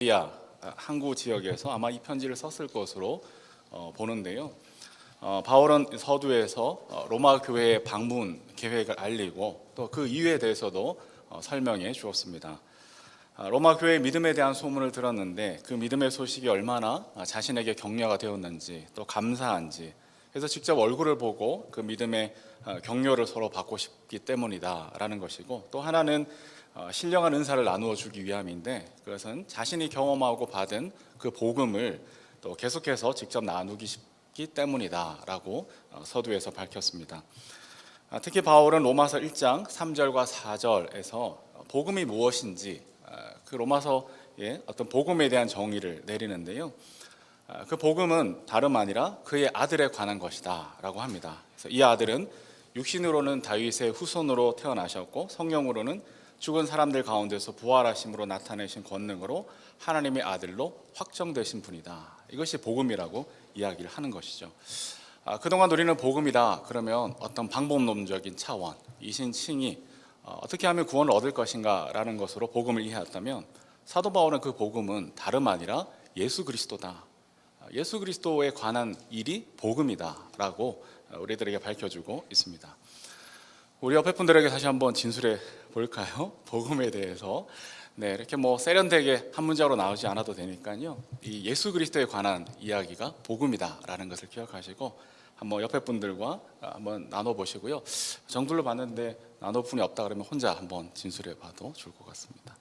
이야 항구 지역에서 아마 이 편지를 썼을 것으로 보는데요. 바울은 서두에서 로마 교회의 방문 계획을 알리고 또 그 이유에 대해서도 설명해 주었습니다. 로마 교회의 믿음에 대한 소문을 들었는데 그 믿음의 소식이 얼마나 자신에게 격려가 되었는지 또 감사한지, 그래서 직접 얼굴을 보고 그 믿음의 격려를 서로 받고 싶기 때문이다라는 것이고, 또 하나는 신령한 은사를 나누어 주기 위함인데, 그것은 자신이 경험하고 받은 그 복음을 또 계속해서 직접 나누기 싶기 때문이다라고 서두에서 밝혔습니다. 특히 바울은 로마서 1장 3절과 4절에서 복음이 무엇인지 그 로마서의 어떤 복음에 대한 정의를 내리는데요. 그 복음은 다름 아니라 그의 아들에 관한 것이다 라고 합니다. 그래서 이 아들은 육신으로는 다윗의 후손으로 태어나셨고 성령으로는 죽은 사람들 가운데서 부활하심으로 나타내신 권능으로 하나님의 아들로 확정되신 분이다. 이것이 복음이라고 이야기를 하는 것이죠. 그동안 우리는 복음이다 그러면 어떤 방법론적인 차원, 이신칭의 어떻게 하면 구원을 얻을 것인가 라는 것으로 복음을 이해했다면, 사도 바울은 그 복음은 다름 아니라 예수 그리스도다, 예수 그리스도에 관한 일이 복음이다 라고 우리들에게 밝혀주고 있습니다. 우리 옆에 분들에게 다시 한번 진술해 볼까요? 복음에 대해서. 이렇게 세련되게 한 문자로 나오지 않아도 되니까요. 이 예수 그리스도에 관한 이야기가 복음이다라는 것을 기억하시고 한번 옆에 분들과 한번 나눠보시고요. 정둘러 봤는데 나눠 분이 없다 그러면 혼자 한번 진술해 봐도 좋을 것 같습니다.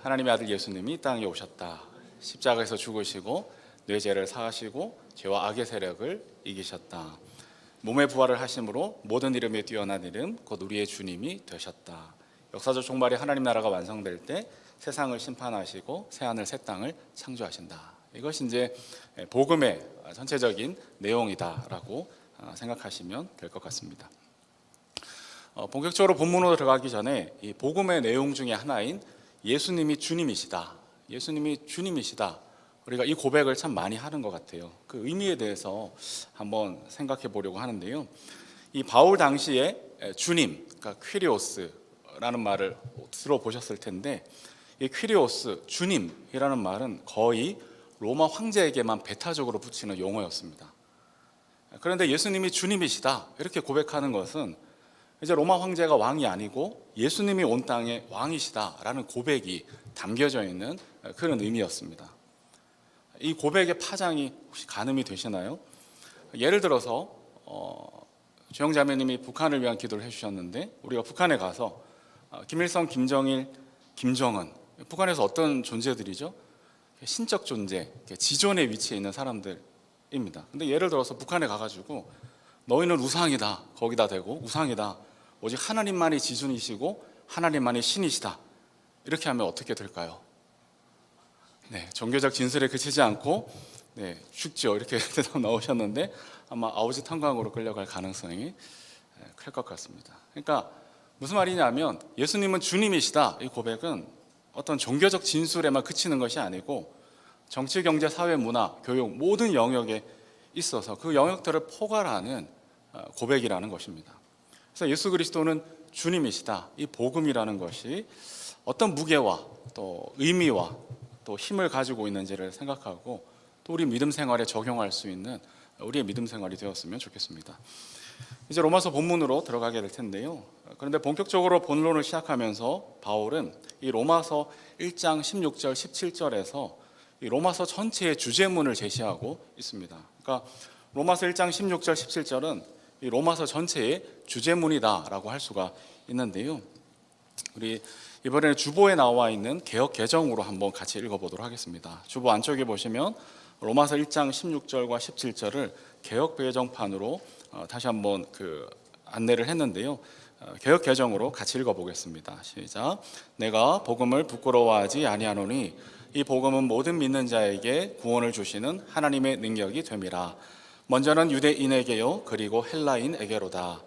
하나님의 아들 예수님이 이 땅에 오셨다. 십자가에서 죽으시고 뇌 죄를 사하시고 죄와 악의 세력을 이기셨다. 몸의 부활을 하심으로 모든 이름에 뛰어난 이름 곧 우리의 주님이 되셨다. 역사적 종말이 하나님 나라가 완성될 때 세상을 심판하시고 새하늘 새 땅을 창조하신다. 이것이 이제 복음의 전체적인 내용이다라고 생각하시면 될 것 같습니다. 본격적으로 본문으로 들어가기 전에 이 복음의 내용 중에 하나인 예수님이 주님이시다, 예수님이 주님이시다, 우리가 이 고백을 참 많이 하는 것 같아요. 그 의미에 대해서 한번 생각해 보려고 하는데요. 이 바울 당시에 주님, 그러니까 퀴리오스라는 말을 들어보셨을 텐데, 이 퀴리오스, 주님이라는 말은 거의 로마 황제에게만 배타적으로 붙이는 용어였습니다. 그런데 예수님이 주님이시다 이렇게 고백하는 것은 이제 로마 황제가 왕이 아니고 예수님이 온 땅의 왕이시다라는 고백이 담겨져 있는 그런 의미였습니다. 이 고백의 파장이 혹시 가늠이 되시나요? 예를 들어서 조영자매님이 북한을 위한 기도를 해주셨는데, 우리가 북한에 가서 김일성, 김정일, 김정은, 북한에서 어떤 존재들이죠? 신적 존재, 지존의 위치에 있는 사람들입니다. 근데 예를 들어서 북한에 가가지고 너희는 우상이다, 거기다 대고 우상이다, 오직 하나님만이 지존이시고 하나님만이 신이시다, 이렇게 하면 어떻게 될까요? 종교적 진술에 그치지 않고 죽죠 이렇게 대답 나오셨는데, 아마 아우지 탄광으로 끌려갈 가능성이 클 것 같습니다. 그러니까 무슨 말이냐면, 예수님은 주님이시다 이 고백은 어떤 종교적 진술에만 그치는 것이 아니고 정치, 경제, 사회, 문화, 교육 모든 영역에 있어서 그 영역들을 포괄하는 고백이라는 것입니다. 그래서 예수 그리스도는 주님이시다, 이 복음이라는 것이 어떤 무게와 또 의미와 또 힘을 가지고 있는지를 생각하고 또 우리 믿음 생활에 적용할 수 있는 우리의 믿음 생활이 되었으면 좋겠습니다. 이제 로마서 본문으로 들어가게 될 텐데요. 그런데 본격적으로 본론을 시작하면서 바울은 이 로마서 1장 16절 17절에서 이 로마서 전체의 주제문을 제시하고 있습니다. 그러니까 로마서 1장 16절 17절은 이 로마서 전체의 주제문이다라고 할 수가 있는데요. 우리 이번에는 주보에 나와 있는 개역 개정으로 한번 같이 읽어보도록 하겠습니다. 주보 안쪽에 보시면 로마서 1장 16절과 17절을 개역 개정판으로 다시 한번 안내를 했는데요. 개역 개정으로 같이 읽어보겠습니다. 시작. 내가 복음을 부끄러워하지 아니하노니 이 복음은 모든 믿는 자에게 구원을 주시는 하나님의 능력이 됨이라. 먼저는 유대인에게요 그리고 헬라인에게로다.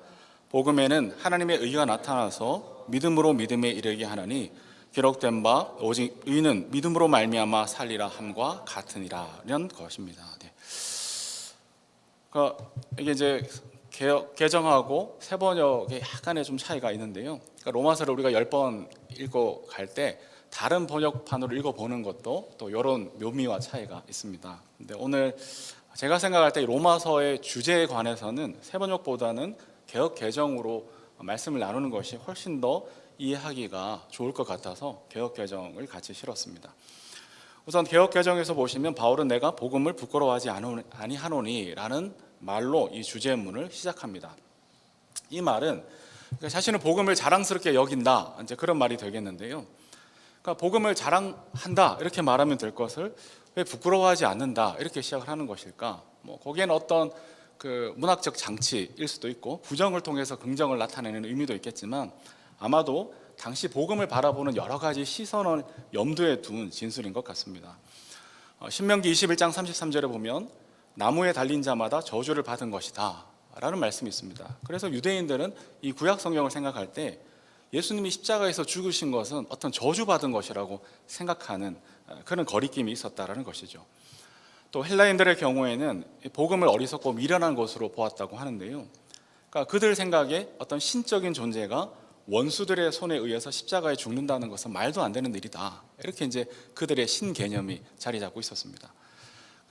복음에는 하나님의 의가 나타나서 믿음으로 믿음에 이르게 하나니 기록된 바 오직 의는 믿음으로 말미암아 살리라 함과 같으니라는 것입니다. 그러니까 이게 이제 개정하고 세번역에 약간의 좀 차이가 있는데요. 그러니까 로마서를 우리가 10번 읽고 갈 때 다른 번역판으로 읽어보는 것도 또 이런 묘미와 차이가 있습니다. 근데 오늘 제가 생각할 때 로마서의 주제에 관해서는 새번역보다는 개역 개정으로 말씀을 나누는 것이 훨씬 더 이해하기가 좋을 것 같아서 개역 개정을 같이 실었습니다. 우선 개역 개정에서 보시면 바울은 내가 복음을 부끄러워하지 아니하노니라는 말로 이 주제문을 시작합니다. 이 말은 자신은 복음을 자랑스럽게 여긴다, 이제 그런 말이 되겠는데요. 그러니까 복음을 자랑한다 이렇게 말하면 될 것을 왜 부끄러워하지 않는다 이렇게 시작을 하는 것일까? 거기에는 어떤 그 문학적 장치일 수도 있고 부정을 통해서 긍정을 나타내는 의미도 있겠지만 아마도 당시 복음을 바라보는 여러 가지 시선을 염두에 둔 진술인 것 같습니다. 신명기 21장 33절에 보면 나무에 달린 자마다 저주를 받은 것이다 라는 말씀이 있습니다. 그래서 유대인들은 이 구약 성경을 생각할 때 예수님이 십자가에서 죽으신 것은 어떤 저주받은 것이라고 생각하는 그런 거리낌이 있었다라는 것이죠. 또 헬라인들의 경우에는 복음을 어리석고 미련한 것으로 보았다고 하는데요. 그러니까 그들 생각에 어떤 신적인 존재가 원수들의 손에 의해서 십자가에 죽는다는 것은 말도 안 되는 일이다. 이렇게 이제 그들의 신개념이 자리 잡고 있었습니다.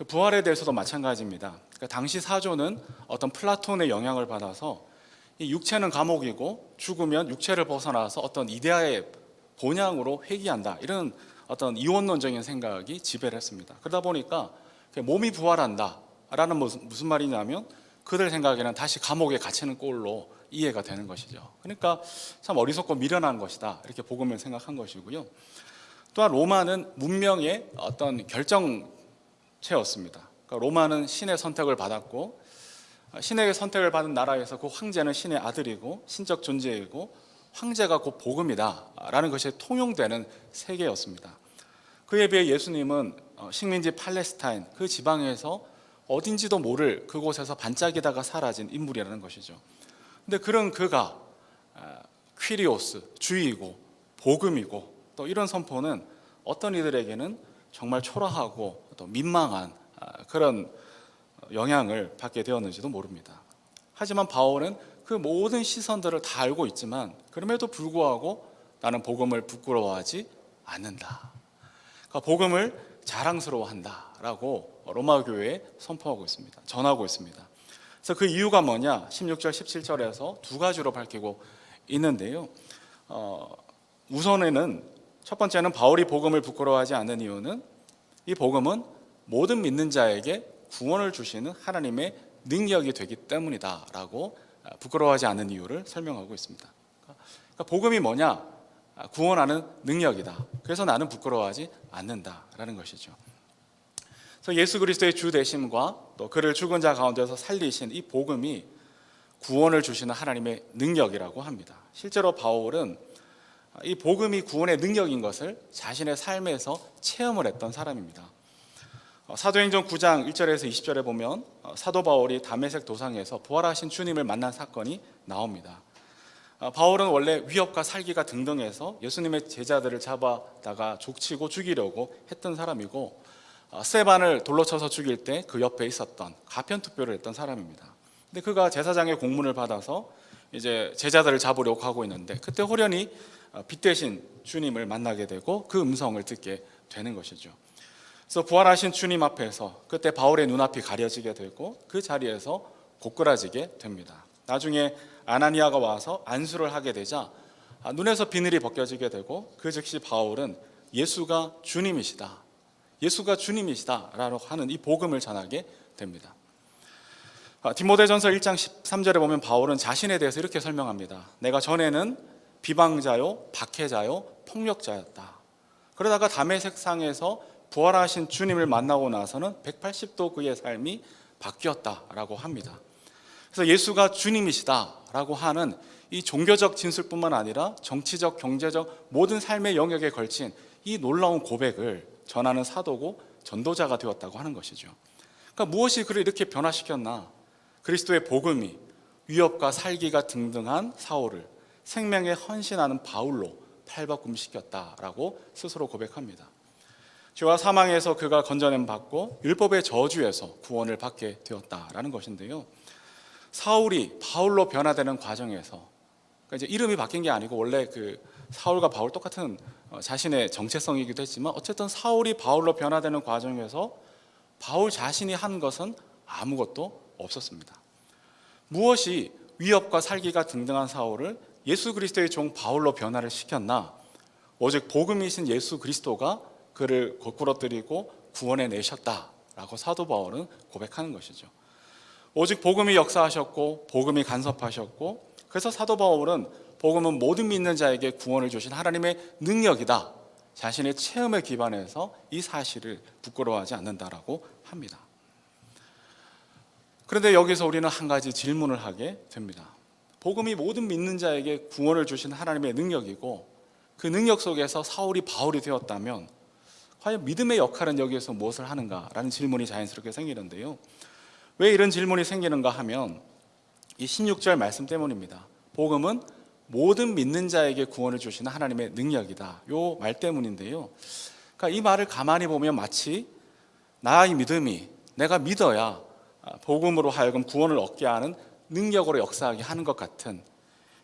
부활에 대해서도 마찬가지입니다. 그러니까 당시 사조는 어떤 플라톤의 영향을 받아서 이 육체는 감옥이고 죽으면 육체를 벗어나서 어떤 이데아의 본향으로 회귀한다. 이런 어떤 이원론적인 생각이 지배를 했습니다. 그러다 보니까 몸이 부활한다라는 무슨 말이냐면 그들 생각에는 다시 감옥에 갇히는 꼴로 이해가 되는 것이죠. 그러니까 참 어리석고 미련한 것이다 이렇게 복음을 생각한 것이고요. 또한 로마는 문명의 어떤 결정체였습니다. 그러니까 로마는 신의 선택을 받았고 신의 선택을 받은 나라에서 그 황제는 신의 아들이고 신적 존재이고 황제가 곧 복음이다 라는 것이 통용되는 세계였습니다. 그에 비해 예수님은 식민지 팔레스타인 그 지방에서 어딘지도 모를 그곳에서 반짝이다가 사라진 인물이라는 것이죠. 근데 그런 그가 퀴리오스, 주의고 복음이고 또 이런 선포는 어떤 이들에게는 정말 초라하고 또 민망한 그런 영향을 받게 되었는지도 모릅니다. 하지만 바울은 그 모든 시선들을 다 알고 있지만 그럼에도 불구하고 나는 복음을 부끄러워하지 않는다. 그러니까 복음을 자랑스러워한다라고 로마 교회에 선포하고 있습니다. 전하고 있습니다. 그래서 그 이유가 뭐냐? 16절, 17절에서 두 가지로 밝히고 있는데요. 우선에는 첫 번째는 바울이 복음을 부끄러워하지 않는 이유는 이 복음은 모든 믿는 자에게 구원을 주시는 하나님의 능력이 되기 때문이다라고 부끄러워하지 않는 이유를 설명하고 있습니다. 그러니까 복음이 뭐냐? 구원하는 능력이다. 그래서 나는 부끄러워하지 않는다라는 것이죠. 그래서 예수 그리스도의 주 되심과 또 그를 죽은 자 가운데서 살리신 이 복음이 구원을 주시는 하나님의 능력이라고 합니다. 실제로 바울은 이 복음이 구원의 능력인 것을 자신의 삶에서 체험을 했던 사람입니다. 사도행전 9장 1절에서 20절에 보면 사도 바울이 다메섹 도상에서 부활하신 주님을 만난 사건이 나옵니다. 바울은 원래 위협과 살기가 등등해서 예수님의 제자들을 잡아다가 족치고 죽이려고 했던 사람이고 스데반을 돌로 쳐서 죽일 때 그 옆에 있었던 가편투표를 했던 사람입니다. 근데 그가 제사장의 공문을 받아서 이제 제자들을 잡으려고 하고 있는데 그때 호련히 빛 대신 주님을 만나게 되고 그 음성을 듣게 되는 것이죠. 그래서 부활하신 주님 앞에서 그때 바울의 눈앞이 가려지게 되고 그 자리에서 고꾸라지게 됩니다. 나중에 아나니아가 와서 안수를 하게 되자 눈에서 비늘이 벗겨지게 되고 그 즉시 바울은 예수가 주님이시다, 예수가 주님이시다라고 하는 이 복음을 전하게 됩니다. 디모데전서 1장 13절에 보면 바울은 자신에 대해서 이렇게 설명합니다. 내가 전에는 비방자요, 박해자요, 폭력자였다. 그러다가 다메섹 상에서 부활하신 주님을 만나고 나서는 180도 그의 삶이 바뀌었다라고 합니다. 그래서 예수가 주님이시다라고 하는 이 종교적 진술뿐만 아니라 정치적, 경제적 모든 삶의 영역에 걸친 이 놀라운 고백을 전하는 사도고 전도자가 되었다고 하는 것이죠. 그러니까 무엇이 그를 이렇게 변화시켰나? 그리스도의 복음이 위협과 살기가 등등한 사울을 생명에 헌신하는 바울로 팔바꿈시켰다라고 스스로 고백합니다. 죄와 사망에서 그가 건져냄 받고 율법의 저주에서 구원을 받게 되었다라는 것인데요. 사울이 바울로 변화되는 과정에서 그러니까 이제 이름이 바뀐 게 아니고 원래 그 사울과 바울 똑같은 자신의 정체성이기도 했지만 어쨌든 사울이 바울로 변화되는 과정에서 바울 자신이 한 것은 아무것도 없었습니다. 무엇이 위협과 살기가 등등한 사울을 예수 그리스도의 종 바울로 변화를 시켰나? 오직 복음이신 예수 그리스도가 그를 거꾸러뜨리고 구원해 내셨다라고 사도 바울은 고백하는 것이죠. 오직 복음이 역사하셨고 복음이 간섭하셨고, 그래서 사도 바울은 복음은 모든 믿는 자에게 구원을 주신 하나님의 능력이다, 자신의 체험에 기반해서 이 사실을 부끄러워하지 않는다라고 합니다. 그런데 여기서 우리는 한 가지 질문을 하게 됩니다. 복음이 모든 믿는 자에게 구원을 주신 하나님의 능력이고 그 능력 속에서 사울이 바울이 되었다면 과연 믿음의 역할은 여기에서 무엇을 하는가라는 질문이 자연스럽게 생기는데요. 왜 이런 질문이 생기는가 하면 이 16절 말씀 때문입니다. 복음은 모든 믿는 자에게 구원을 주시는 하나님의 능력이다, 이 말 때문인데요. 그러니까 이 말을 가만히 보면 마치 나의 믿음이, 내가 믿어야 복음으로 하여금 구원을 얻게 하는 능력으로 역사하게 하는 것 같은,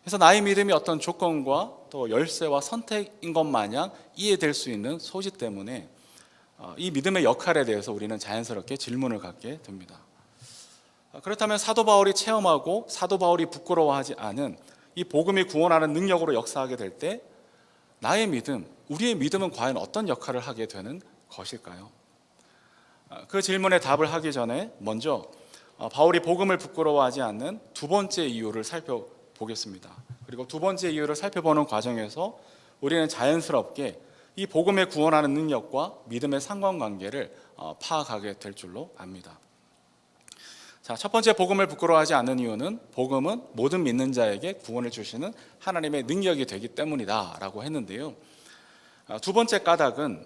그래서 나의 믿음이 어떤 조건과 또 열쇠와 선택인 것 마냥 이해될 수 있는 소지 때문에 이 믿음의 역할에 대해서 우리는 자연스럽게 질문을 갖게 됩니다. 그렇다면 사도 바울이 체험하고 사도 바울이 부끄러워하지 않은 이 복음이 구원하는 능력으로 역사하게 될 때 나의 믿음, 우리의 믿음은 과연 어떤 역할을 하게 되는 것일까요? 그 질문에 답을 하기 전에 먼저 바울이 복음을 부끄러워하지 않는 두 번째 이유를 살펴보겠습니다. 그리고 두 번째 이유를 살펴보는 과정에서 우리는 자연스럽게 이 복음의 구원하는 능력과 믿음의 상관관계를 파악하게 될 줄로 압니다. 자, 첫 번째 복음을 부끄러워하지 않는 이유는 복음은 모든 믿는 자에게 구원을 주시는 하나님의 능력이 되기 때문이다라고 했는데요. 두 번째 까닭은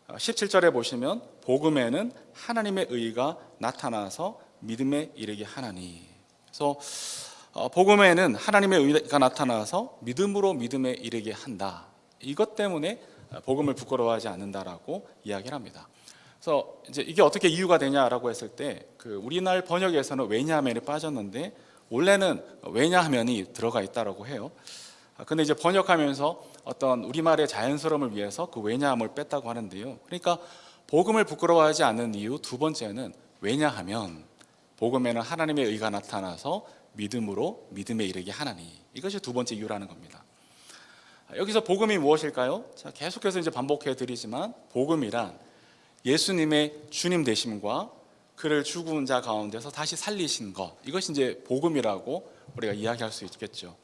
17절에 보시면 복음에는 하나님의 의가 나타나서 믿음에 이르게 하나니. 그래서 복음에는 하나님의 의가 나타나서 믿음으로 믿음에 이르게 한다. 이것 때문에 복음을 부끄러워하지 않는다라고 이야기를 합니다. 그래서 이제 이게 어떻게 이유가 되냐라고 했을 때 그 우리날 번역에서는 왜냐하면이 빠졌는데 원래는 왜냐하면이 들어가 있다라고 해요. 근데 이제 번역하면서 어떤 우리말의 자연스러움을 위해서 그 왜냐함을 뺐다고 하는데요. 그러니까 복음을 부끄러워하지 않는 이유 두 번째는 왜냐하면 복음에는 하나님의 의가 나타나서 믿음으로 믿음에 이르게 하나니. 이것이 두 번째 이유라는 겁니다. 여기서 복음이 무엇일까요? 자, 계속해서 이제 반복해 드리지만 복음이란 예수님의 주님 되심과 그를 죽은 자 가운데서 다시 살리신 것, 이것이 이제 복음이라고 우리가 이야기할 수 있겠죠.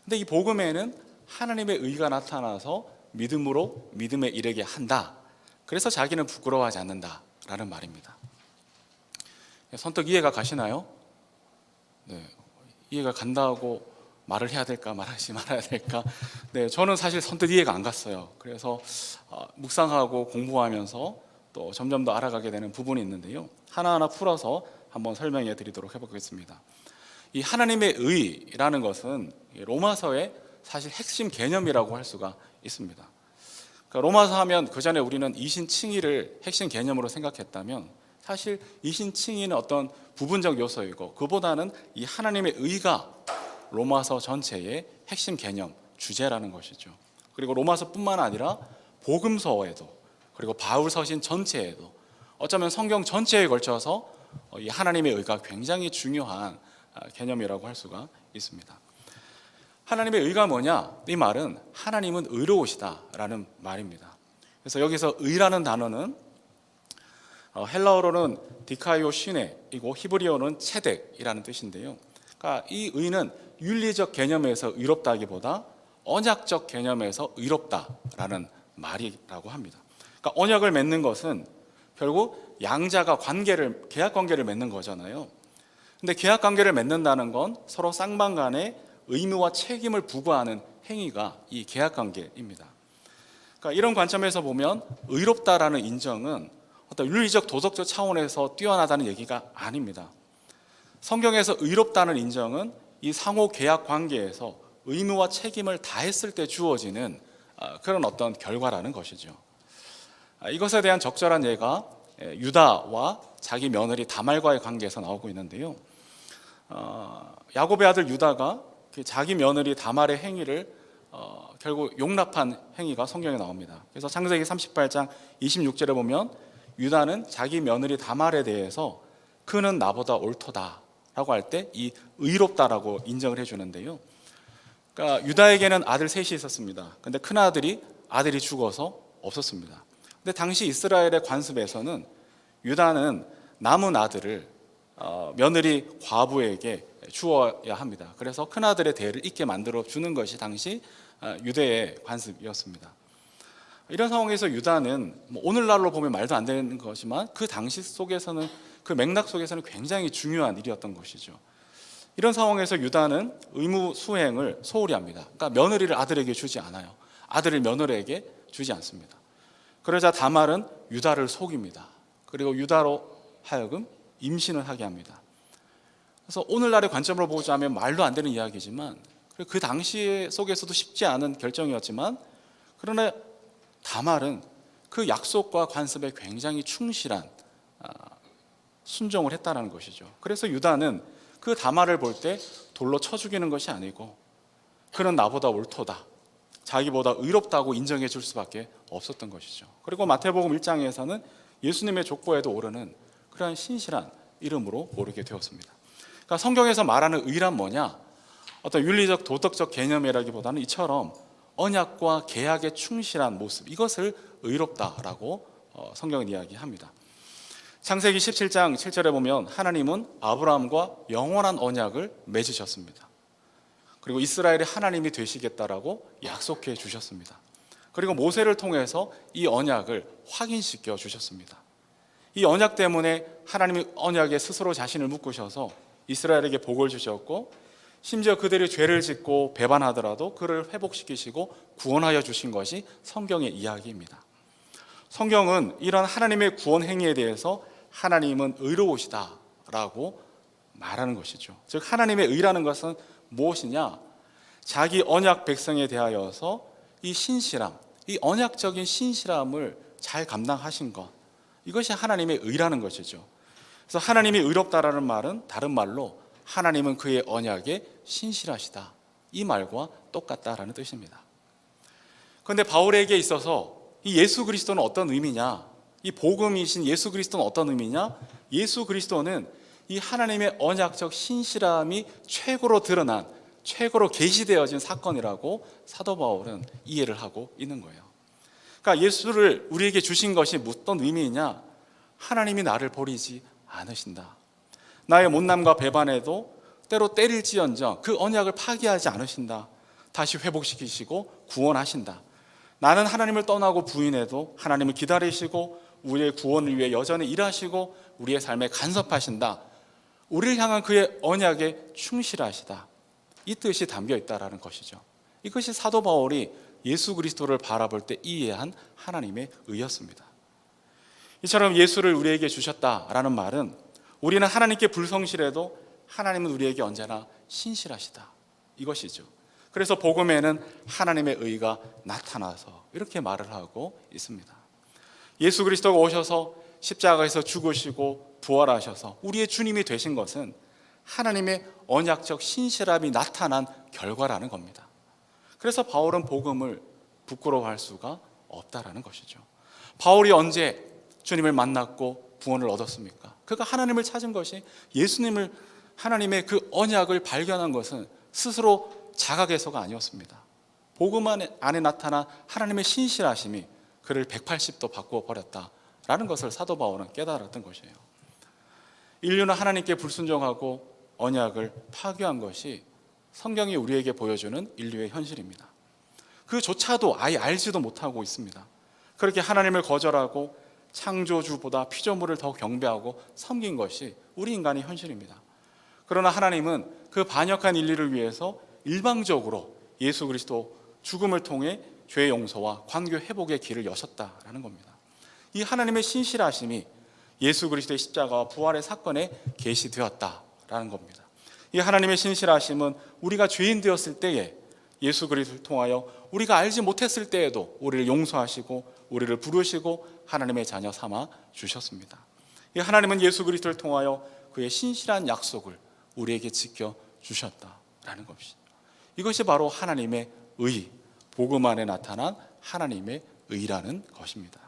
근데 이 복음에는 하나님의 의가 나타나서 믿음으로 믿음에 이르게 한다. 그래서 자기는 부끄러워하지 않는다라는 말입니다. 선뜻 이해가 가시나요? 네, 이해가 간다고 말을 해야 될까 말하지 말아야 될까? 네, 저는 사실 선뜻 이해가 안 갔어요. 그래서 묵상하고 공부하면서 또 점점 더 알아가게 되는 부분이 있는데요. 하나하나 풀어서 한번 설명해 드리도록 해보겠습니다. 이 하나님의 의라는 것은 로마서의 사실 핵심 개념이라고 할 수가 있습니다. 그러니까 로마서 하면 그 전에 우리는 이신칭의를 핵심 개념으로 생각했다면 사실 이신칭의는 어떤 부분적 요소이고 그보다는 이 하나님의 의가 로마서 전체의 핵심 개념, 주제라는 것이죠. 그리고 로마서뿐만 아니라 복음서에도 그리고 바울 서신 전체에도 어쩌면 성경 전체에 걸쳐서 이 하나님의 의가 굉장히 중요한 개념이라고 할 수가 있습니다. 하나님의 의가 뭐냐? 이 말은 하나님은 의로우시다라는 말입니다. 그래서 여기서 의라는 단어는 헬라어로는 디카이오 시네이고 히브리어는 체덱이라는 뜻인데요. 그러니까 이 의는 윤리적 개념에서 의롭다기보다 언약적 개념에서 의롭다라는 말이라고 합니다. 그러니까 언약을 맺는 것은 결국 양자가 계약 관계를 맺는 거잖아요. 근데 계약 관계를 맺는다는 건 서로 쌍방 간에 의무와 책임을 부과하는 행위가 이 계약 관계입니다. 그러니까 이런 관점에서 보면 의롭다라는 인정은 어떤 윤리적 도덕적 차원에서 뛰어나다는 얘기가 아닙니다. 성경에서 의롭다는 인정은 이 상호 계약 관계에서 의무와 책임을 다했을 때 주어지는 그런 어떤 결과라는 것이죠. 이것에 대한 적절한 예가 유다와 자기 며느리 다말과의 관계에서 나오고 있는데요. 야곱의 아들 유다가 자기 며느리 다말의 행위를 결국 용납한 행위가 성경에 나옵니다. 그래서 창세기 38장 26절에 보면 유다는 자기 며느리 다말에 대해서 그는 나보다 옳도다라고 할 때 이 의롭다라고 인정을 해주는데요. 그러니까 유다에게는 아들 셋이 있었습니다. 근데 큰 아들이 죽어서 없었습니다. 근데 당시 이스라엘의 관습에서는 유다는 남은 아들을 며느리 과부에게 주어야 합니다. 그래서 큰 아들의 대를 잇게 만들어 주는 것이 당시 유대의 관습이었습니다. 이런 상황에서 유다는 오늘날로 보면 말도 안 되는 것이지만 그 당시 속에서는, 그 맥락 속에서는 굉장히 중요한 일이었던 것이죠. 이런 상황에서 유다는 의무 수행을 소홀히 합니다. 그러니까 며느리를 아들에게 주지 않아요. 아들을 며느리에게 주지 않습니다. 그러자 다말은 유다를 속입니다. 그리고 유다로 하여금 임신을 하게 합니다. 그래서 오늘날의 관점으로 보자면 말도 안 되는 이야기지만, 그 당시 속에서도 쉽지 않은 결정이었지만, 그러나 다말은 그 약속과 관습에 굉장히 충실한 순종을 했다는 것이죠. 그래서 유다는 그 다말을 볼 때 돌로 쳐 죽이는 것이 아니고 그는 나보다 옳도다, 자기보다 의롭다고 인정해 줄 수밖에 없었던 것이죠. 그리고 마태복음 1장에서는 예수님의 족보에도 오르는 그러한 신실한 이름으로 오르게 되었습니다. 그러니까 성경에서 말하는 의란 뭐냐? 어떤 윤리적 도덕적 개념이라기보다는 이처럼 언약과 계약에 충실한 모습, 이것을 의롭다라고 성경은 이야기합니다. 창세기 17장 7절에 보면 하나님은 아브라함과 영원한 언약을 맺으셨습니다. 그리고 이스라엘의 하나님이 되시겠다라고 약속해 주셨습니다. 그리고 모세를 통해서 이 언약을 확인시켜 주셨습니다. 이 언약 때문에 하나님이 언약에 스스로 자신을 묶으셔서 이스라엘에게 복을 주셨고, 심지어 그들이 죄를 짓고 배반하더라도 그를 회복시키시고 구원하여 주신 것이 성경의 이야기입니다. 성경은 이런 하나님의 구원 행위에 대해서 하나님은 의로우시다라고 말하는 것이죠. 즉 하나님의 의라는 것은 무엇이냐? 자기 언약 백성에 대하여서 이 신실함, 이 언약적인 신실함을 잘 감당하신 것, 이것이 하나님의 의라는 것이죠. 그래서 하나님이 의롭다라는 말은 다른 말로 하나님은 그의 언약에 신실하시다, 이 말과 똑같다라는 뜻입니다. 그런데 바울에게 있어서 이 예수 그리스도는 어떤 의미냐? 이 복음이신 예수 그리스도는 어떤 의미냐? 예수 그리스도는 이 하나님의 언약적 신실함이 최고로 드러난, 최고로 계시되어진 사건이라고 사도 바울은 이해를 하고 있는 거예요. 그러니까 예수를 우리에게 주신 것이 어떤 의미이냐? 하나님이 나를 버리지 않으신다. 나의 못남과 배반에도 때로 때릴지언정 그 언약을 파기하지 않으신다. 다시 회복시키시고 구원하신다. 나는 하나님을 떠나고 부인해도 하나님을 기다리시고 우리의 구원을 위해 여전히 일하시고 우리의 삶에 간섭하신다. 우리를 향한 그의 언약에 충실하시다. 이 뜻이 담겨 있다라는 것이죠. 이것이 사도 바울이 예수 그리스도를 바라볼 때 이해한 하나님의 의였습니다. 이처럼 예수를 우리에게 주셨다라는 말은 우리는 하나님께 불성실해도 하나님은 우리에게 언제나 신실하시다, 이것이죠. 그래서 복음에는 하나님의 의가 나타나서 이렇게 말을 하고 있습니다. 예수 그리스도가 오셔서 십자가에서 죽으시고 부활하셔서 우리의 주님이 되신 것은 하나님의 언약적 신실함이 나타난 결과라는 겁니다. 그래서 바울은 복음을 부끄러워할 수가 없다라는 것이죠. 바울이 언제 주님을 만났고 구원을 얻었습니까? 그가 하나님을 찾은 것이, 예수님을, 하나님의 그 언약을 발견한 것은 스스로 자각해서가 아니었습니다. 복음 안에 나타난 하나님의 신실하심이 그를 180도 바꾸어 버렸다라는 것을 사도 바울은 깨달았던 것이에요. 인류는 하나님께 불순종하고 언약을 파괴한 것이 성경이 우리에게 보여주는 인류의 현실입니다. 그조차도 아예 알지도 못하고 있습니다. 그렇게 하나님을 거절하고 창조주보다 피조물을 더 경배하고 섬긴 것이 우리 인간의 현실입니다. 그러나 하나님은 그 반역한 인류를 위해서 일방적으로 예수 그리스도 죽음을 통해 죄의 용서와 관계 회복의 길을 여셨다라는 겁니다. 이 하나님의 신실하심이 예수 그리스도의 십자가와 부활의 사건에 계시되었다라는 겁니다. 이 하나님의 신실하심은 우리가 죄인 되었을 때에 예수 그리스도를 통하여 우리가 알지 못했을 때에도 우리를 용서하시고 우리를 부르시고 하나님의 자녀 삼아 주셨습니다. 이 하나님은 예수 그리스도를 통하여 그의 신실한 약속을 우리에게 지켜 주셨다라는 것이죠. 이것이 바로 하나님의 의, 복음 안에 나타난 하나님의 의라는 것입니다.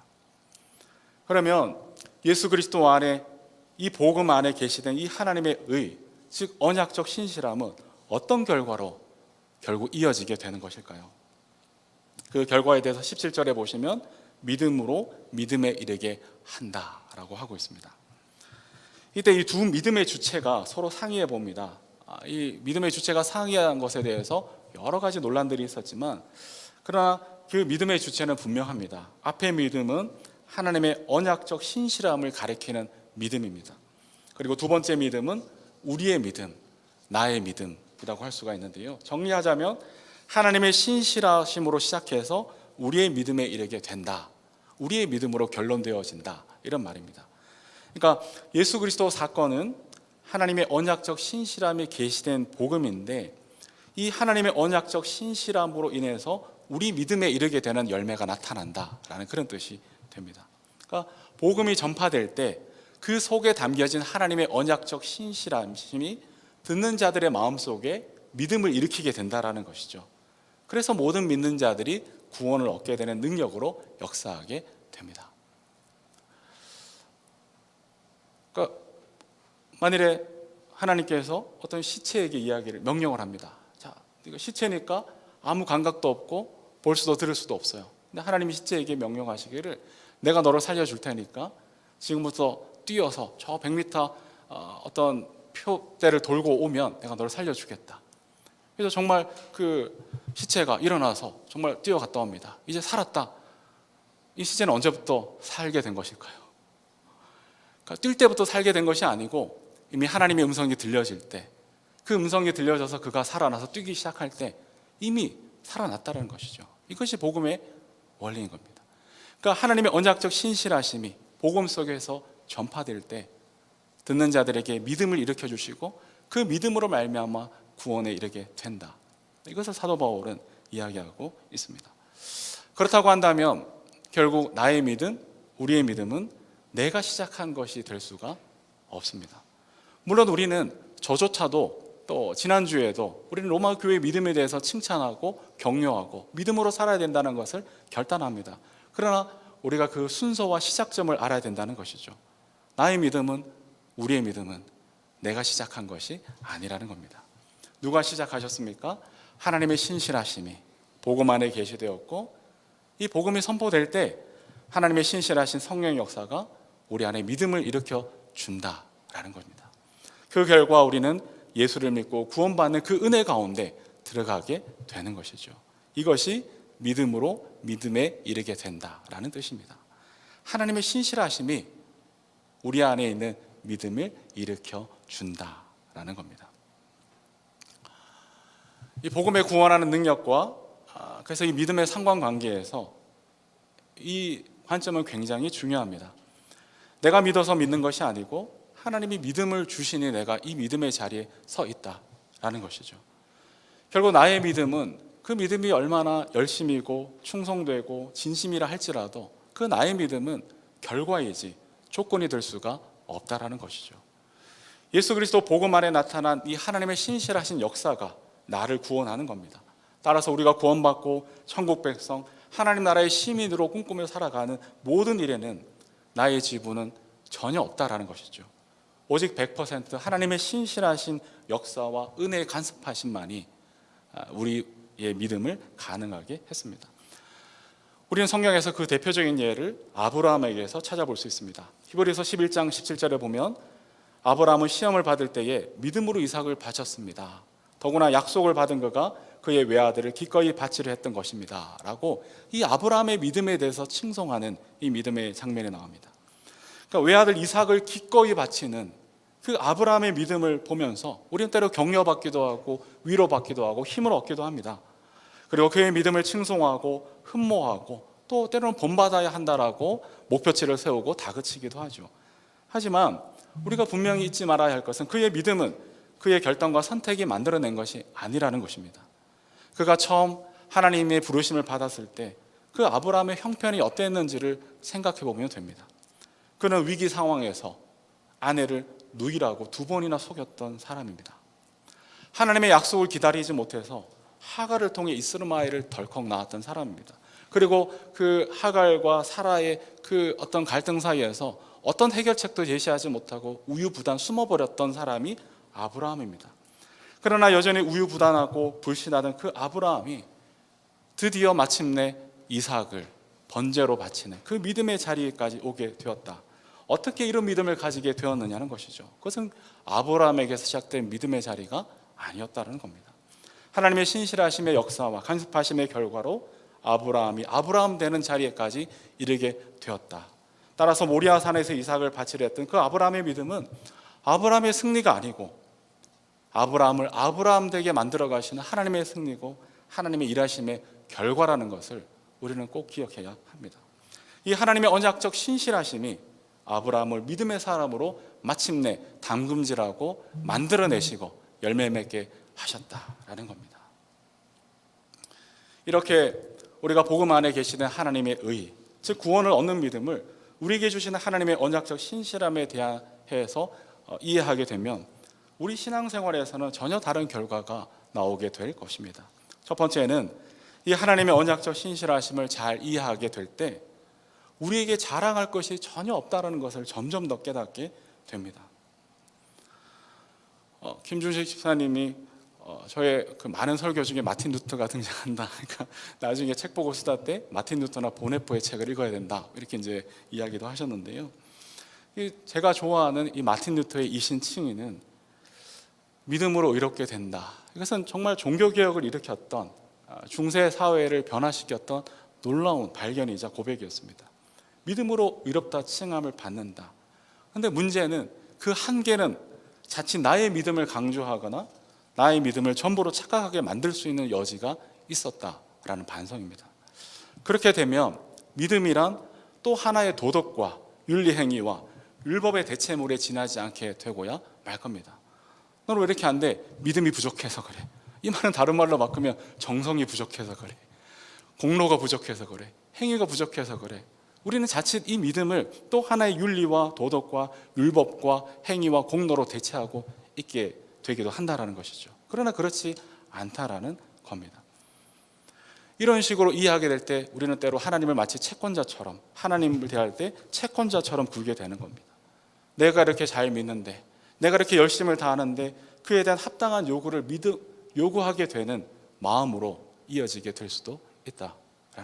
그러면 예수 그리스도 안에, 이 복음 안에 계시된 이 하나님의 의, 즉 언약적 신실함은 어떤 결과로 결국 이어지게 되는 것일까요? 그 결과에 대해서 17절에 보시면 믿음으로 믿음에 이르게 한다라고 하고 있습니다. 이때 이 두 믿음의 주체가 서로 상의해 봅니다. 이 믿음의 주체가 상의한 것에 대해서 여러 가지 논란들이 있었지만, 그러나 그 믿음의 주체는 분명합니다. 앞의 믿음은 하나님의 언약적 신실함을 가리키는 믿음입니다. 그리고 두 번째 믿음은 우리의 믿음, 나의 믿음이라고 할 수가 있는데요, 정리하자면 하나님의 신실하심으로 시작해서 우리의 믿음에 이르게 된다, 우리의 믿음으로 결론되어진다, 이런 말입니다. 그러니까 예수 그리스도 사건은 하나님의 언약적 신실함이 계시된 복음인데, 이 하나님의 언약적 신실함으로 인해서 우리 믿음에 이르게 되는 열매가 나타난다라는 그런 뜻이 됩니다. 그러니까 복음이 전파될 때 그 속에 담겨진 하나님의 언약적 신실함이 듣는 자들의 마음속에 믿음을 일으키게 된다라는 것이죠. 그래서 모든 믿는 자들이 구원을 얻게 되는 능력으로 역사하게 됩니다. 그러니까 만일에 하나님께서 어떤 시체에게 이야기를 명령을 합니다. 자, 이거 시체니까 아무 감각도 없고 볼 수도 들을 수도 없어요. 근데 하나님이 시체에게 명령하시기를 내가 너를 살려줄 테니까 지금부터 뛰어서 저 100m 어떤 표대를 돌고 오면 내가 너를 살려주겠다. 그래서 정말 그 시체가 일어나서 정말 뛰어갔다 옵니다. 이제 살았다. 이 시체는 언제부터 살게 된 것일까요? 그러니까 뛸 때부터 살게 된 것이 아니고 이미 하나님의 음성이 들려질 때, 그 음성이 들려져서 그가 살아나서 뛰기 시작할 때 이미 살아났다는 것이죠. 이것이 복음의 원리인 겁니다. 그러니까 하나님의 언약적 신실하심이 복음 속에서 전파될 때 듣는 자들에게 믿음을 일으켜 주시고 그 믿음으로 말미암아 구원에 이르게 된다. 이것을 사도 바울은 이야기하고 있습니다. 그렇다고 한다면 결국 나의 믿음, 우리의 믿음은 내가 시작한 것이 될 수가 없습니다. 물론 우리는 저조차도, 또 지난주에도 우리는 로마 교회의 믿음에 대해서 칭찬하고 격려하고 믿음으로 살아야 된다는 것을 결단합니다. 그러나 우리가 그 순서와 시작점을 알아야 된다는 것이죠. 나의 믿음은, 우리의 믿음은 내가 시작한 것이 아니라는 겁니다. 누가 시작하셨습니까? 하나님의 신실하심이 복음 안에 계시되었고, 이 복음이 선포될 때 하나님의 신실하신 성령의 역사가 우리 안에 믿음을 일으켜 준다라는 겁니다. 그 결과 우리는 예수를 믿고 구원받는 그 은혜 가운데 들어가게 되는 것이죠. 이것이 믿음으로 믿음에 이르게 된다라는 뜻입니다. 하나님의 신실하심이 우리 안에 있는 믿음을 일으켜 준다라는 겁니다. 이 복음에 구원하는 능력과 그래서 이 믿음의 상관관계에서 이 관점은 굉장히 중요합니다. 내가 믿어서 믿는 것이 아니고 하나님이 믿음을 주시니 내가 이 믿음의 자리에 서 있다라는 것이죠. 결국 나의 믿음은 그 믿음이 얼마나 열심이고 충성되고 진심이라 할지라도 그 나의 믿음은 결과이지 조건이 될 수가 없다라는 것이죠. 예수 그리스도 복음 안에 나타난 이 하나님의 신실하신 역사가 나를 구원하는 겁니다. 따라서 우리가 구원받고 천국 백성, 하나님 나라의 시민으로 꿈꾸며 살아가는 모든 일에는 나의 지분은 전혀 없다라는 것이죠. 오직 100% 하나님의 신실하신 역사와 은혜의 간섭하심만이 우리의 믿음을 가능하게 했습니다. 우리는 성경에서 그 대표적인 예를 아브라함에게서 찾아볼 수 있습니다. 히브리서 11장 17절에 보면 아브라함은 시험을 받을 때에 믿음으로 이삭을 바쳤습니다. 더구나 약속을 받은 그가 그의 외아들을 기꺼이 바치려 했던 것입니다 라고 이 아브라함의 믿음에 대해서 칭송하는 이 믿음의 장면이 나옵니다. 그러니까 외아들 이삭을 기꺼이 바치는 그 아브라함의 믿음을 보면서 우리는 때로 격려받기도 하고 위로받기도 하고 힘을 얻기도 합니다. 그리고 그의 믿음을 칭송하고 흠모하고 또 때로는 본받아야 한다라고 목표치를 세우고 다그치기도 하죠. 하지만 우리가 분명히 잊지 말아야 할 것은 그의 믿음은 그의 결단과 선택이 만들어낸 것이 아니라는 것입니다. 그가 처음 하나님의 부르심을 받았을 때 그 아브라함의 형편이 어땠는지를 생각해 보면 됩니다. 그는 위기 상황에서 아내를 누이라고 2번이나 속였던 사람입니다. 하나님의 약속을 기다리지 못해서 하갈을 통해 이스마엘을 덜컥 낳았던 사람입니다. 그리고 그 하갈과 사라의 그 어떤 갈등 사이에서 어떤 해결책도 제시하지 못하고 우유부단 숨어버렸던 사람이 아브라함입니다. 그러나 여전히 우유부단하고 불신하던 그 아브라함이 드디어 마침내 이삭을 번제로 바치는 그 믿음의 자리에까지 오게 되었다. 어떻게 이런 믿음을 가지게 되었느냐는 것이죠. 그것은 아브라함에게서 시작된 믿음의 자리가 아니었다는 겁니다. 하나님의 신실하심의 역사와 간섭하심의 결과로 아브라함이 아브라함 되는 자리에까지 이르게 되었다. 따라서 모리아 산에서 이삭을 바치려 했던 그 아브라함의 믿음은 아브라함의 승리가 아니고 아브라함을 아브라함 되게 만들어 가시는 하나님의 승리고 하나님의 일하심의 결과라는 것을 우리는 꼭 기억해야 합니다. 이 하나님의 언약적 신실하심이 아브라함을 믿음의 사람으로 마침내 담금질하고 만들어내시고 열매 맺게 하셨다라는 겁니다. 이렇게 우리가 복음 안에 계시는 하나님의 의, 즉 구원을 얻는 믿음을 우리에게 주시는 하나님의 언약적 신실함에 대해서 이해하게 되면 우리 신앙생활에서는 전혀 다른 결과가 나오게 될 것입니다. 첫 번째는 이 하나님의 언약적 신실하심을 잘 이해하게 될 때 우리에게 자랑할 것이 전혀 없다는 것을 점점 더 깨닫게 됩니다. 김준식 집사님이 저의 그 많은 설교 중에 마틴 루터가 등장한다. 그러니까 나중에 책 보고 쓰다 때 마틴 루터나 보네포의 책을 읽어야 된다. 이렇게 이제 이야기도 하셨는데요. 제가 좋아하는 이 마틴 루터의 이신칭의는 믿음으로 의롭게 된다. 이것은 정말 종교개혁을 일으켰던 중세 사회를 변화시켰던 놀라운 발견이자 고백이었습니다. 믿음으로 의롭다 칭함을 받는다. 그런데 문제는 그 한계는 자칫 나의 믿음을 강조하거나 나의 믿음을 전부로 착각하게 만들 수 있는 여지가 있었다라는 반성입니다. 그렇게 되면 믿음이란 또 하나의 도덕과 윤리행위와 율법의 대체물에 지나지 않게 되고야 말 겁니다. 너는 왜 이렇게 안 돼? 믿음이 부족해서 그래. 이 말은 다른 말로 바꾸면 정성이 부족해서 그래. 공로가 부족해서 그래. 행위가 부족해서 그래. 우리는 자칫 이 믿음을 또 하나의 윤리와 도덕과 율법과 행위와 공로로 대체하고 있게 되기도 한다라는 것이죠. 그러나 그렇지 않다라는 겁니다. 이런 식으로 이해하게 될 때 우리는 때로 하나님을 마치 채권자처럼, 하나님을 대할 때 채권자처럼 굴게 되는 겁니다. 내가 이렇게 잘 믿는데, 내가 이렇게 열심을 다하는데 그에 대한 합당한 요구를 요구하게 되는 마음으로 이어지게 될 수도 있다라는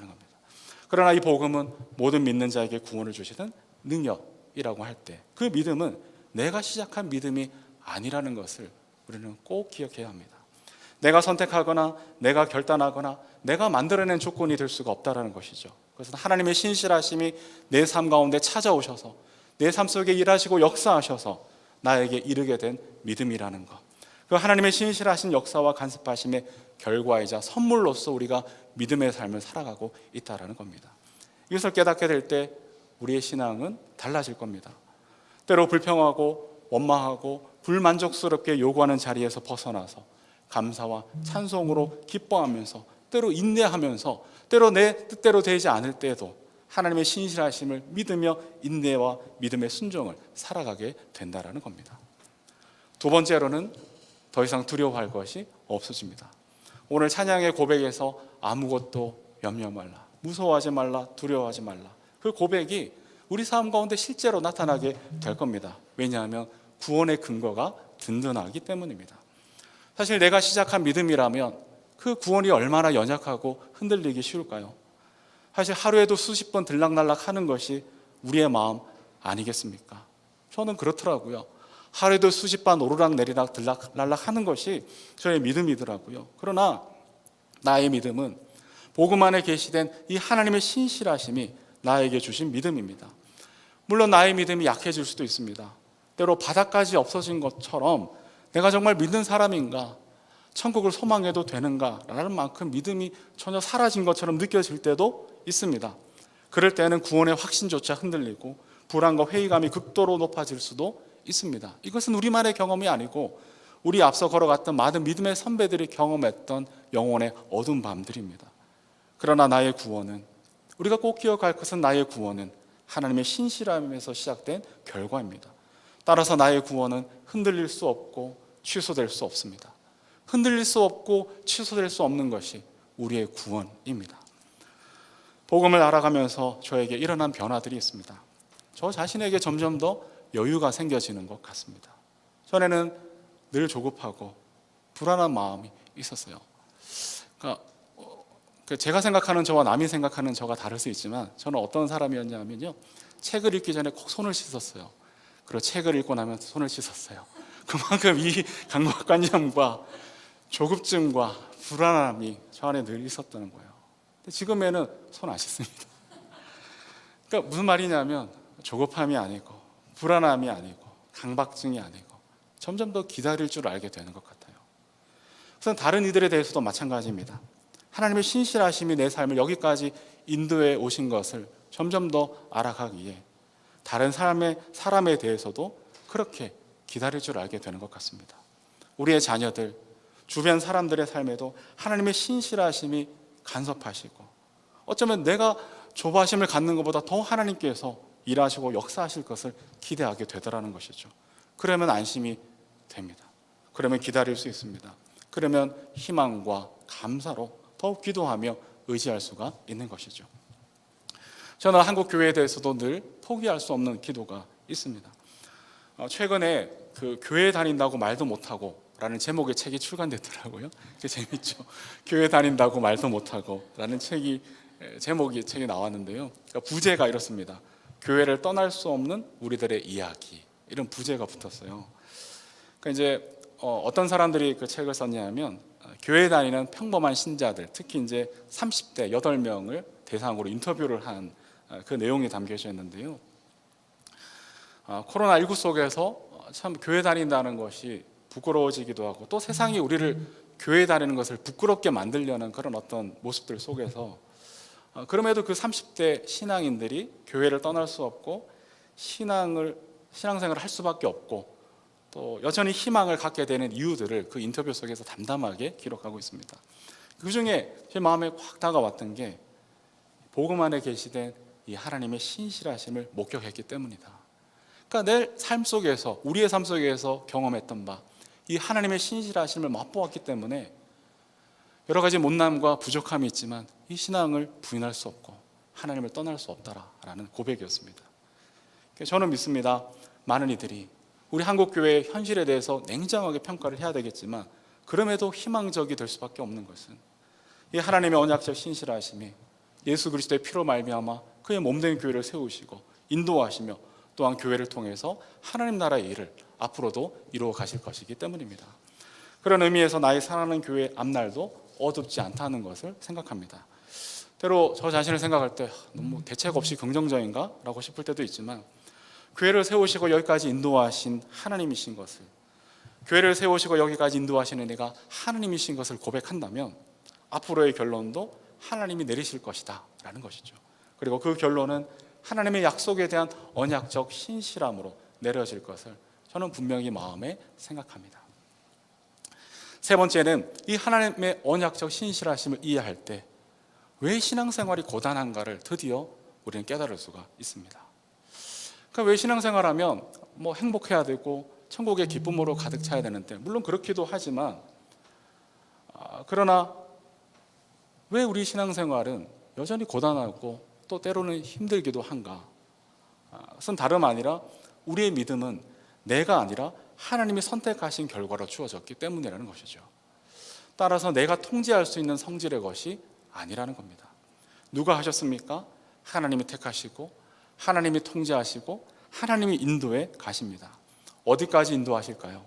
겁니다. 그러나 이 복음은 모든 믿는 자에게 구원을 주시는 능력이라고 할 때 그 믿음은 내가 시작한 믿음이 아니라는 것을 우리는 꼭 기억해야 합니다. 내가 선택하거나 내가 결단하거나 내가 만들어낸 조건이 될 수가 없다는 것이죠. 그것은 하나님의 신실하심이 내 삶 가운데 찾아오셔서 내 삶 속에 일하시고 역사하셔서 나에게 이르게 된 믿음이라는 것, 그 하나님의 신실하신 역사와 간섭하심의 결과이자 선물로서 우리가 믿음의 삶을 살아가고 있다는 겁니다. 이것을 깨닫게 될 때 우리의 신앙은 달라질 겁니다. 때로 불평하고 원망하고 불만족스럽게 요구하는 자리에서 벗어나서 감사와 찬송으로 기뻐하면서 때로 인내하면서 때로 내 뜻대로 되지 않을 때에도 하나님의 신실하심을 믿으며 인내와 믿음의 순종을 살아가게 된다는 겁니다. 두 번째로는 더 이상 두려워할 것이 없어집니다. 오늘 찬양의 고백에서 아무것도 염려 말라, 무서워하지 말라, 두려워하지 말라, 그 고백이 우리 삶 가운데 실제로 나타나게 될 겁니다. 왜냐하면 구원의 근거가 든든하기 때문입니다. 사실 내가 시작한 믿음이라면 그 구원이 얼마나 연약하고 흔들리기 쉬울까요? 사실 하루에도 수십 번 들락날락 하는 것이 우리의 마음 아니겠습니까? 저는 그렇더라고요. 하루에도 수십 번 오르락내리락 들락날락 하는 것이 저의 믿음이더라고요. 그러나 나의 믿음은 복음 안에 계시된 이 하나님의 신실하심이 나에게 주신 믿음입니다. 물론 나의 믿음이 약해질 수도 있습니다. 때로 바닥까지 없어진 것처럼 내가 정말 믿는 사람인가, 천국을 소망해도 되는가 라는 만큼 믿음이 전혀 사라진 것처럼 느껴질 때도 있습니다. 그럴 때는 구원의 확신조차 흔들리고 불안과 회의감이 극도로 높아질 수도 있습니다. 이것은 우리만의 경험이 아니고 우리 앞서 걸어갔던 많은 믿음의 선배들이 경험했던 영혼의 어두운 밤들입니다. 그러나 나의 구원은, 우리가 꼭 기억할 것은 나의 구원은 하나님의 신실함에서 시작된 결과입니다. 따라서 나의 구원은 흔들릴 수 없고 취소될 수 없습니다. 흔들릴 수 없고 취소될 수 없는 것이 우리의 구원입니다. 복음을 알아가면서 저에게 일어난 변화들이 있습니다. 저 자신에게 점점 더 여유가 생겨지는 것 같습니다. 전에는 늘 조급하고 불안한 마음이 있었어요. 그러니까 제가 생각하는 저와 남이 생각하는 저가 다를 수 있지만 저는 어떤 사람이었냐면요, 책을 읽기 전에 꼭 손을 씻었어요. 그리고 책을 읽고 나면 손을 씻었어요. 그만큼 이 강박관념과 조급증과 불안함이 저 안에 늘 있었다는 거예요. 근데 지금에는 손 안 씻습니다. 그러니까 무슨 말이냐면 조급함이 아니고 불안함이 아니고 강박증이 아니고 점점 더 기다릴 줄 알게 되는 것 같아요. 우선 다른 이들에 대해서도 마찬가지입니다. 하나님의 신실하심이 내 삶을 여기까지 인도해 오신 것을 점점 더 알아가기에 다른 사람에 대해서도 그렇게 기다릴 줄 알게 되는 것 같습니다. 우리의 자녀들, 주변 사람들의 삶에도 하나님의 신실하심이 간섭하시고 어쩌면 내가 조바심을 갖는 것보다 더 하나님께서 일하시고 역사하실 것을 기대하게 되더라는 것이죠. 그러면 안심이 됩니다. 그러면 기다릴 수 있습니다. 그러면 희망과 감사로 더욱 기도하며 의지할 수가 있는 것이죠. 저는 한국 교회에 대해서도 늘 포기할 수 없는 기도가 있습니다. 최근에 그 교회 다닌다고 말도 못하고 라는 제목의 책이 출간됐더라고요. 그게 재밌죠. 교회 다닌다고 말도 못하고 라는 책이 나왔는데요. 그러니까 부제가 이렇습니다. 교회를 떠날 수 없는 우리들의 이야기, 이런 부제가 붙었어요. 그러니까 이제 어떤 사람들이 그 책을 썼냐면 교회 다니는 평범한 신자들, 특히 이제 30대 8명을 대상으로 인터뷰를 한 그 내용이 담겨져 있는데요. 코로나19 속에서 참 교회 다닌다는 것이 부끄러워지기도 하고 또 세상이 우리를 교회 다니는 것을 부끄럽게 만들려는 그런 어떤 모습들 속에서 그럼에도 그 30대 신앙인들이 교회를 떠날 수 없고 신앙생활을 할 수밖에 없고 또 여전히 희망을 갖게 되는 이유들을 그 인터뷰 속에서 담담하게 기록하고 있습니다. 그 중에 제 마음에 확 다가왔던 게 복음 안에 계시된 이 하나님의 신실하심을 목격했기 때문이다. 그러니까 내 삶 속에서, 우리의 삶 속에서 경험했던 바 이 하나님의 신실하심을 맛보았기 때문에 여러 가지 못남과 부족함이 있지만 이 신앙을 부인할 수 없고 하나님을 떠날 수 없다라는 고백이었습니다. 저는 믿습니다. 많은 이들이 우리 한국교회의 현실에 대해서 냉정하게 평가를 해야 되겠지만 그럼에도 희망적이 될 수밖에 없는 것은 이 하나님의 언약적 신실하심이 예수 그리스도의 피로 말미암아 그의 몸된 교회를 세우시고 인도하시며 또한 교회를 통해서 하나님 나라의 일을 앞으로도 이루어 가실 것이기 때문입니다. 그런 의미에서 나의 사랑하는 교회의 앞날도 어둡지 않다는 것을 생각합니다. 때로 저 자신을 생각할 때 너무 대책 없이 긍정적인가? 라고 싶을 때도 있지만 교회를 세우시고 여기까지 인도하신 하나님이신 것을, 교회를 세우시고 여기까지 인도하시는 이가 하나님이신 것을 고백한다면 앞으로의 결론도 하나님이 내리실 것이다 라는 것이죠. 그리고 그 결론은 하나님의 약속에 대한 언약적 신실함으로 내려질 것을 저는 분명히 마음에 생각합니다. 세 번째는 이 하나님의 언약적 신실하심을 이해할 때 왜 신앙생활이 고단한가를 드디어 우리는 깨달을 수가 있습니다. 그러니까 왜 신앙생활하면 뭐 행복해야 되고 천국의 기쁨으로 가득 차야 되는데, 물론 그렇기도 하지만 그러나 왜 우리 신앙생활은 여전히 고단하고 또 때로는 힘들기도 한가? 그것은 다름 아니라 우리의 믿음은 내가 아니라 하나님이 선택하신 결과로 주어졌기 때문이라는 것이죠. 따라서 내가 통제할 수 있는 성질의 것이 아니라는 겁니다. 누가 하셨습니까? 하나님이 택하시고 하나님이 통제하시고 하나님이 인도해 가십니다. 어디까지 인도하실까요?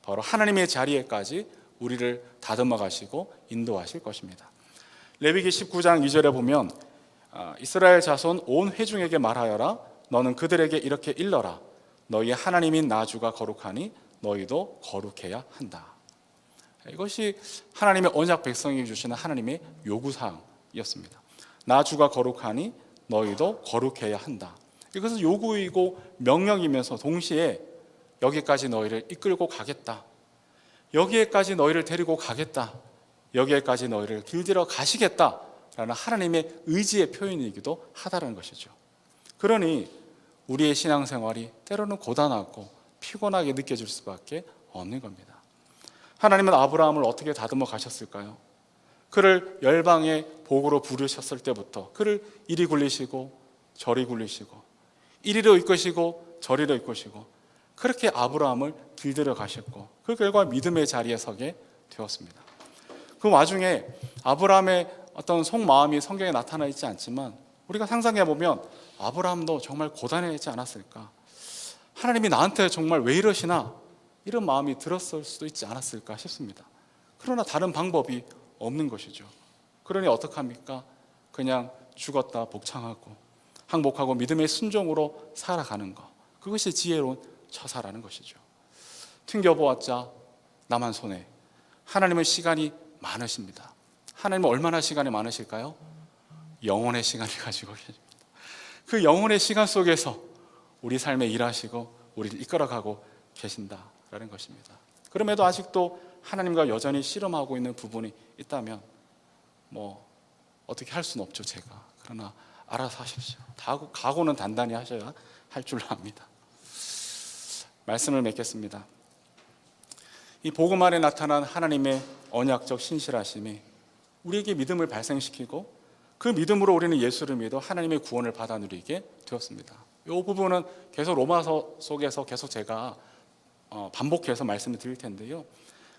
바로 하나님의 자리에까지 우리를 다듬어 가시고 인도하실 것입니다. 레위기 19장 2절에 보면 이스라엘 자손 온 회중에게 말하여라. 너는 그들에게 이렇게 일러라. 너희의 하나님인 나주가 거룩하니 너희도 거룩해야 한다. 이것이 하나님의 언약 백성에게 주시는 하나님의 요구사항이었습니다. 나주가 거룩하니 너희도 거룩해야 한다. 이것은 요구이고 명령이면서 동시에 여기까지 너희를 이끌고 가겠다, 여기에까지 너희를 데리고 가겠다, 여기에까지 너희를 길들여 가시겠다라는 하나님의 의지의 표현이기도 하다는 것이죠. 그러니 우리의 신앙생활이 때로는 고단하고 피곤하게 느껴질 수밖에 없는 겁니다. 하나님은 아브라함을 어떻게 다듬어 가셨을까요? 그를 열방의 복으로 부르셨을 때부터 그를 이리 굴리시고 저리 굴리시고 이리로 이끄시고 저리로 이끄시고 그렇게 아브라함을 길들여 가셨고 그 결과 믿음의 자리에 서게 되었습니다. 그 와중에 아브라함의 어떤 속마음이 성경에 나타나 있지 않지만 우리가 상상해 보면 아브라함도 정말 고단했지 않았을까? 하나님이 나한테 정말 왜 이러시나? 이런 마음이 들었을 수도 있지 않았을까 싶습니다. 그러나 다른 방법이 없는 것이죠. 그러니 어떡합니까? 그냥 죽었다 복창하고 항복하고 믿음의 순종으로 살아가는 것, 그것이 지혜로운 처사라는 것이죠. 튕겨보았자 나만 손해. 하나님은 시간이 많으십니다. 하나님은 얼마나 시간이 많으실까요? 영혼의 시간을 가지고 계십니다. 그 영혼의 시간 속에서 우리 삶에 일하시고 우리를 이끌어가고 계신다라는 것입니다. 그럼에도 아직도 하나님과 여전히 씨름하고 있는 부분이 있다면 어떻게 할 수는 없죠, 제가. 그러나 알아서 하십시오. 각오는 단단히 하셔야 할 줄로 압니다. 말씀을 맺겠습니다. 이 복음 안에 나타난 하나님의 언약적 신실하심이 우리에게 믿음을 발생시키고 그 믿음으로 우리는 예수를 믿어 하나님의 구원을 받아 누리게 되었습니다. 이 부분은 계속 로마서 속에서 계속 제가 반복해서 말씀을 드릴 텐데요.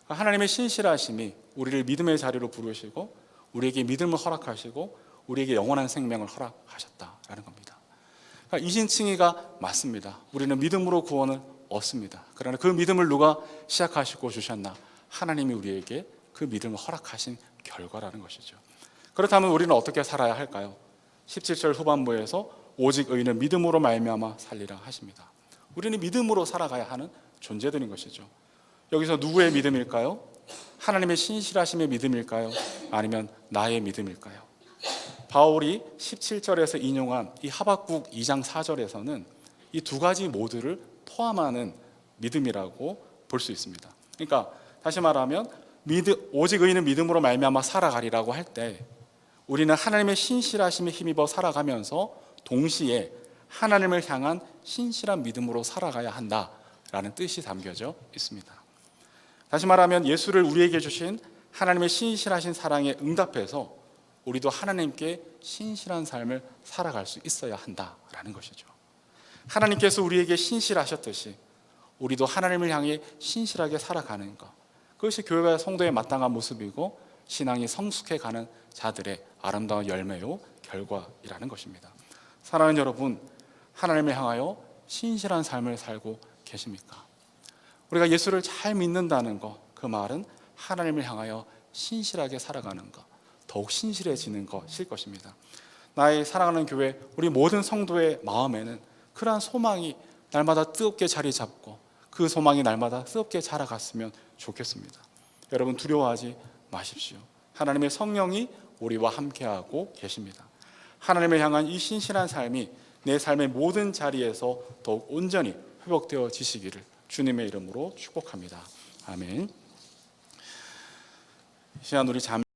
하나님의 신실하심이 우리를 믿음의 자리로 부르시고 우리에게 믿음을 허락하시고 우리에게 영원한 생명을 허락하셨다라는 겁니다. 이신칭의가 맞습니다. 우리는 믿음으로 구원을 얻습니다. 그러나 그 믿음을 누가 시작하시고 주셨나? 하나님이 우리에게 그 믿음을 허락하신 결과라는 것이죠. 그렇다면 우리는 어떻게 살아야 할까요? 17절 후반부에서 오직 의인은 믿음으로 말미암아 살리라 하십니다. 우리는 믿음으로 살아가야 하는 존재들인 것이죠. 여기서 누구의 믿음일까요? 하나님의 신실하심의 믿음일까요? 아니면 나의 믿음일까요? 바울이 17절에서 인용한 이 하박국 2장 4절에서는 이 두 가지 모두를 포함하는 믿음이라고 볼 수 있습니다. 그러니까 다시 말하면 오직 의인은 믿음으로 말미암아 살아가리라고 할 때 우리는 하나님의 신실하심에 힘입어 살아가면서 동시에 하나님을 향한 신실한 믿음으로 살아가야 한다라는 뜻이 담겨져 있습니다. 다시 말하면 예수를 우리에게 주신 하나님의 신실하신 사랑에 응답해서 우리도 하나님께 신실한 삶을 살아갈 수 있어야 한다라는 것이죠. 하나님께서 우리에게 신실하셨듯이 우리도 하나님을 향해 신실하게 살아가는 것, 그것이 교회와 성도의 마땅한 모습이고 신앙이 성숙해가는 자들의 아름다운 열매요 결과이라는 것입니다. 사랑하는 여러분, 하나님을 향하여 신실한 삶을 살고 계십니까? 우리가 예수를 잘 믿는다는 것, 그 말은 하나님을 향하여 신실하게 살아가는 것, 더욱 신실해지는 것일 것입니다. 나의 사랑하는 교회, 우리 모든 성도의 마음에는 그러한 소망이 날마다 뜨겁게 자리 잡고 그 소망이 날마다 뜨겁게 자라갔으면 좋겠습니다. 여러분, 두려워하지 마십시오. 하나님의 성령이 우리와 함께하고 계십니다. 하나님을 향한 이 신실한 삶이 내 삶의 모든 자리에서 더욱 온전히 회복되어지시기를 주님의 이름으로 축복합니다. 아멘. 이 시간 우리